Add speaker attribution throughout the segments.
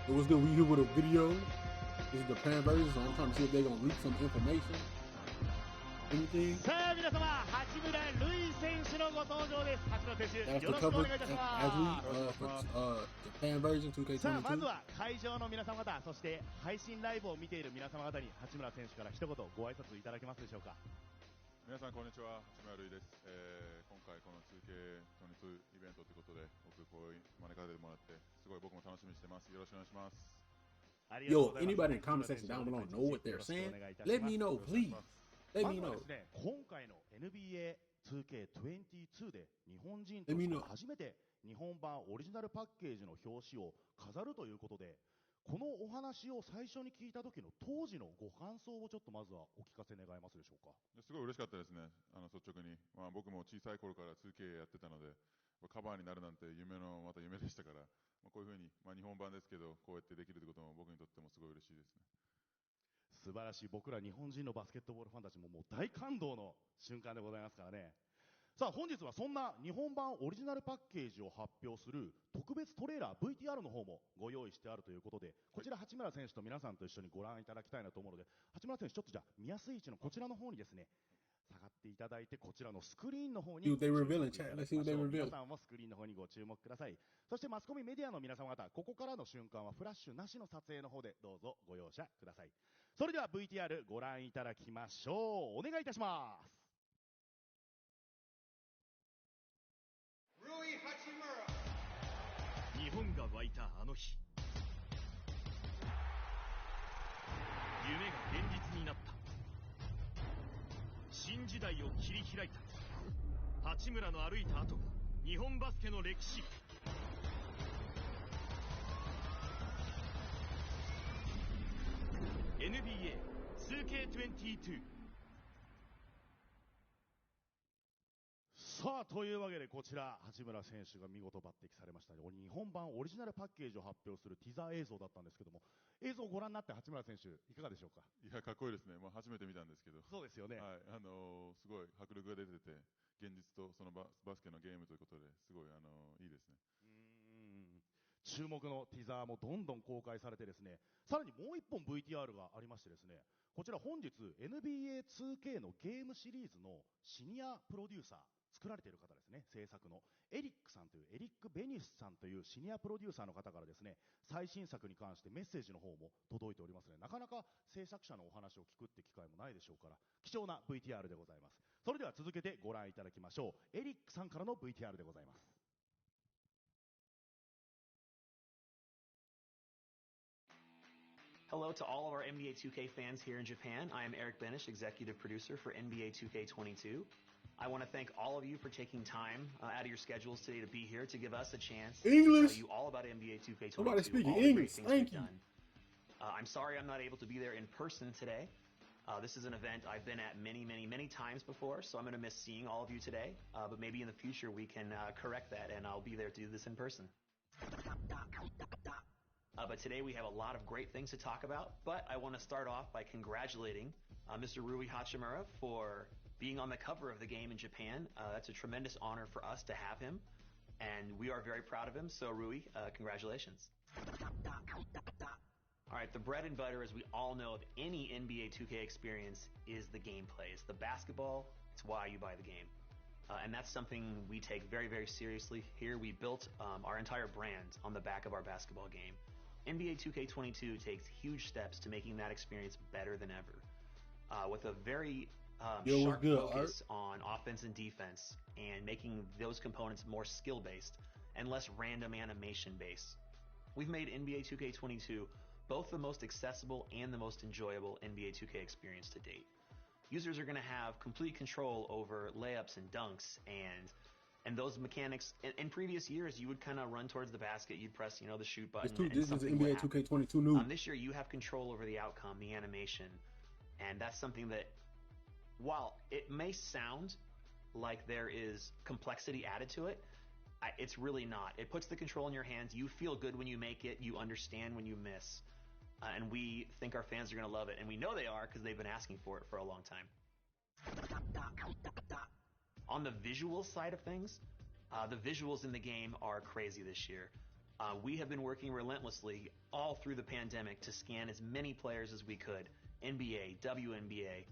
Speaker 1: It was good. We here with a video. This is the Japan version, so I'm trying to see if they're gonna leak some information. Anything?
Speaker 2: さあ皆様、八村塁選手のご登場です。八村選手、
Speaker 1: That's
Speaker 2: よ
Speaker 1: the
Speaker 2: ろしくお
Speaker 1: cover
Speaker 2: 願いいたし
Speaker 1: as
Speaker 2: ま
Speaker 1: we
Speaker 2: す。
Speaker 1: for Japan version
Speaker 2: さあまず
Speaker 1: 2K22.
Speaker 2: は会場の皆様方、そして配信ライブを見ている皆様方に八村選手から一言ご挨拶いただけますでしょうか。
Speaker 3: 皆さんこんにちは、八村塁です。今回この 2K22 イベントということで僕こう招かれてもらってすごい僕も楽しみにしてます。よろしくお願いします。
Speaker 1: Yo, anybody in the comment section down below know what they're saying? Let me know, please. Let
Speaker 2: ま
Speaker 1: me
Speaker 2: ずは
Speaker 1: know.
Speaker 2: ですね、今回の NBA2K22 で日本人と
Speaker 1: Let me
Speaker 2: して
Speaker 1: know.
Speaker 2: 初めて日本版オリジナルパッケージの表紙を飾るということで、このお話を最初に聞いた時の当時のご感想をちょっとまずはお聞かせ願えますでしょうか。
Speaker 3: すごい嬉しかったですね。率直に、僕も小さい頃から 2K やってたのでカバーになるなんてまた夢でしたから、こういうふうに、日本版ですけどこうやってできるということも僕にとってもすごい嬉しいですね。
Speaker 2: 素晴らしい。僕ら日本人のバスケットボールファンたちももう大感動の瞬間でございますからね。さあ本日はそんな日本版オリジナルパッケージを発表する特別トレーラー VTR の方もご用意してあるということで、こちら八村選手と皆さんと一緒にご覧いただきたいなと思うので、八村選手ちょっとじゃあ見やすい位置のこちらの方にですね下がっていただいて、こちらのスクリーンの方に
Speaker 1: See what they
Speaker 2: ご注
Speaker 1: reveal
Speaker 2: 目
Speaker 1: in
Speaker 2: いた
Speaker 1: chat.
Speaker 2: だ
Speaker 1: Let's
Speaker 2: き
Speaker 1: see
Speaker 2: ま
Speaker 1: what
Speaker 2: し
Speaker 1: they
Speaker 2: ょう。
Speaker 1: reveal.
Speaker 2: 皆さんもスクリーンの方にご注目ください。そしてマスコミメディアの皆様方、ここからの瞬間はフラッシュなしの撮影の方でどうぞご容赦ください。それでは VTR ご覧いただきましょう。お願いいたします。
Speaker 4: 日本が湧いたあの日、夢が現実になった。新時代を切り開いた八村の歩いた後が日本バスケの歴史。NBA2K22。
Speaker 2: さあというわけでこちら八村選手が見事抜擢されました日本版オリジナルパッケージを発表するティザー映像だったんですけども、映像をご覧になって八村選手いかがでしょうか。
Speaker 3: いやかっこいいですね。初めて見たんですけど、
Speaker 2: そうですよね、
Speaker 3: はい、すごい迫力が出てて、現実とそのバスケのゲームということですごいいいですね。
Speaker 2: 注目のティザーもどんどん公開されてですね、さらにもう一本 VTR がありましてですね、こちら本日 NBA2K のゲームシリーズのシニアプロデューサー作られている方ですね、制作のエリックさんというエリック・ベニスさんというシニアプロデューサーの方からですね、最新作に関してメッセージの方も届いておりますね。なかなか制作者のお話を聞くって機会もないでしょうから、貴重な VTR でございます。それでは続けてご覧いただきましょう。エリックさんからの VTR でございます。
Speaker 5: Hello to all of our NBA 2K fans here in Japan. I am Eric Benish, executive producer for NBA 2K22. I want to thank all of you for taking time out of your schedules today to be here to give us a chance to
Speaker 1: English.
Speaker 5: tell you all about NBA 2K22.
Speaker 1: Somebody speaking
Speaker 5: all the great
Speaker 1: English.
Speaker 5: things
Speaker 1: Thank
Speaker 5: we've
Speaker 1: you.
Speaker 5: done. I'm sorry I'm not able to be there in person today. This is an event I've been at many times before, so I'm going to miss seeing all of you today. But maybe in the future we can correct that, and I'll be there to do this in person. But today we have a lot of great things to talk about, but I want to start off by congratulating Mr. Rui Hachimura for being on the cover of the game in Japan. That's a tremendous honor for us to have him, and we are very proud of him, so Rui, congratulations. Alright, the bread and butter, as we all know, of any NBA 2K experience is the gameplay. It's the basketball, it's why you buy the game. And that's something we take very seriously here. We built our entire brand on the back of our basketball game. NBA 2K22 takes huge steps to making that experience better than ever. With a very sharp focus on offense and defense, and making those components more skill-based and less random animation-based. We've made NBA 2K22 both the most accessible and the most enjoyable NBA 2K experience to date. Users are going to have complete control over layups and dunks and those mechanics. In previous years, you would kind of run towards the basket, you'd press, the shoot button.
Speaker 1: This is NBA 2K22 new.
Speaker 5: This year, you have control over the outcome, the animation, and that's something that, while it may sound like there is complexity added to it, it's really not. It puts the control in your hands. You feel good when you make it. You understand when you miss. And we think our fans are going to love it. And we know they are because they've been asking for it for a long time. On the visual side of things, the visuals in the game are crazy this year. We have been working relentlessly all through the pandemic to scan as many players as we could. NBA, WNBA,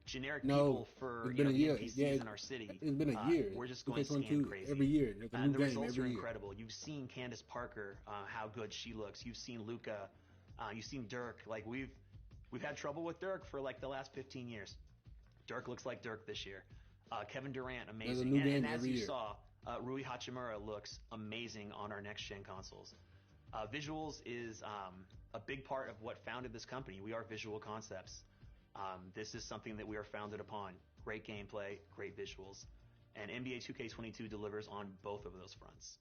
Speaker 5: generic people for
Speaker 1: it's been a
Speaker 5: the
Speaker 1: year.
Speaker 5: NPCs in our city.
Speaker 1: It's been a year.
Speaker 5: We're just going
Speaker 1: 2K22
Speaker 5: scan crazy.
Speaker 1: every year. There's a new
Speaker 5: And the
Speaker 1: game
Speaker 5: results
Speaker 1: every
Speaker 5: are
Speaker 1: year.
Speaker 5: incredible. You've seen Candace Parker, how good she looks. You've seen Luka. You've seen Dirk. Like we've had trouble with Dirk for like the last 15 years. Dirk looks like Dirk this year. Kevin Durant, amazing.
Speaker 1: There's a new game
Speaker 5: and as
Speaker 1: every
Speaker 5: you
Speaker 1: year.
Speaker 5: saw, Rui Hachimura looks amazing on our next-gen consoles. Visuals is a big part of what founded this company. We are Visual Concepts. This is something that we are founded upon. Great gameplay, great visuals. And NBA 2K22 delivers on both of those fronts.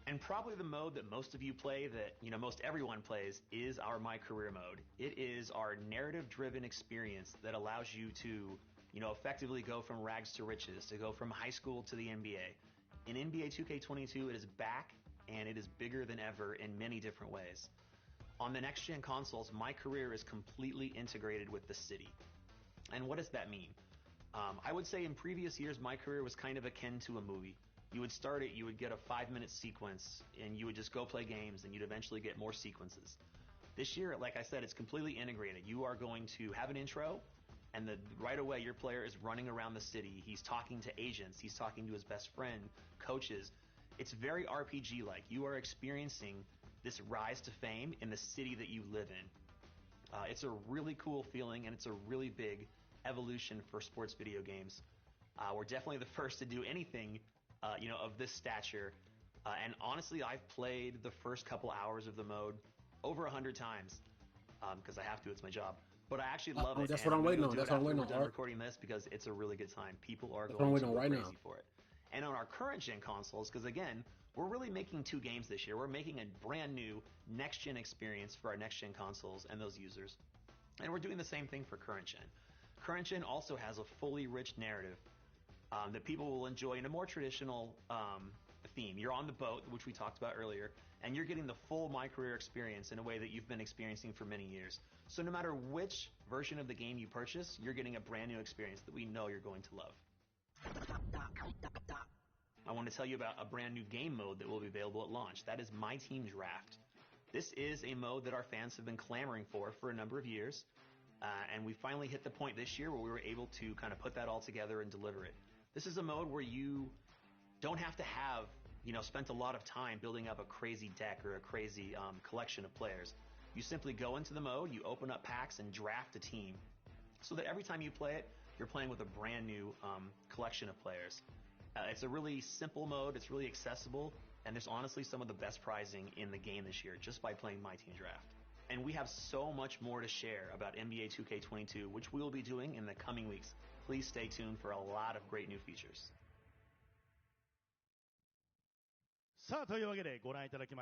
Speaker 5: And probably the mode that most of you play, that most everyone plays, is our MyCAREER mode. It is our narrative-driven experience that allows you to, effectively go from rags to riches, to go from high school to the NBA. In NBA 2K22, it is back, and it is bigger than ever in many different ways. On the next-gen consoles, MyCAREER is completely integrated with the city. And what does that mean? I would say in previous years, MyCAREER was kind of akin to a movie. You would start it, you would get a 5-minute sequence, and you would just go play games, and you'd eventually get more sequences. This year, like I said, it's completely integrated. You are going to have an intro, and right away your player is running around the city. He's talking to agents. He's talking to his best friend, coaches. It's very RPG-like. You are experiencing this rise to fame in the city that you live in. It's a really cool feeling, and it's a really big evolution for sports video games. We're definitely the first to do anything of this stature. And honestly, I've played the first couple hours of the mode over 100 times because I have to. It's my job. But I actually love it.
Speaker 1: That's what I'm waiting on. That's what I'm waiting on.
Speaker 5: We're done recording this because it's a really good time. People are
Speaker 1: That's what I'm
Speaker 5: going to
Speaker 1: waiting
Speaker 5: go
Speaker 1: on right
Speaker 5: crazy
Speaker 1: now.
Speaker 5: for it. And on our current gen consoles, because again, we're really making 2 games this year. We're making a brand new next gen experience for our next gen consoles and those users. And we're doing the same thing for current gen. Current gen also has a fully rich narrative that people will enjoy in a more traditional theme. You're on the boat, which we talked about earlier, and you're getting the full MyCAREER experience in a way that you've been experiencing for many years. So no matter which version of the game you purchase, you're getting a brand new experience that we know you're going to love. I want to tell you about a brand new game mode that will be available at launch. That is MYTEAM Draft. This is a mode that our fans have been clamoring for a number of years, and we finally hit the point this year where we were able to kind of put that all together and deliver it. This is a mode where you don't have to have, spent a lot of time building up a crazy deck or a crazy collection of players. You simply go into the mode, you open up packs, and draft a team so that every time you play it, you're playing with a brand new collection of players. It's a really simple mode, it's really accessible, and there's honestly some of the best prizing in the game this year just by playing MyTeam Draft. And we have so much more to share about NBA 2K22, which we will be doing in the coming weeks. Please stay tuned for a lot of great new features.
Speaker 2: さあ、というわけでご覧いただきました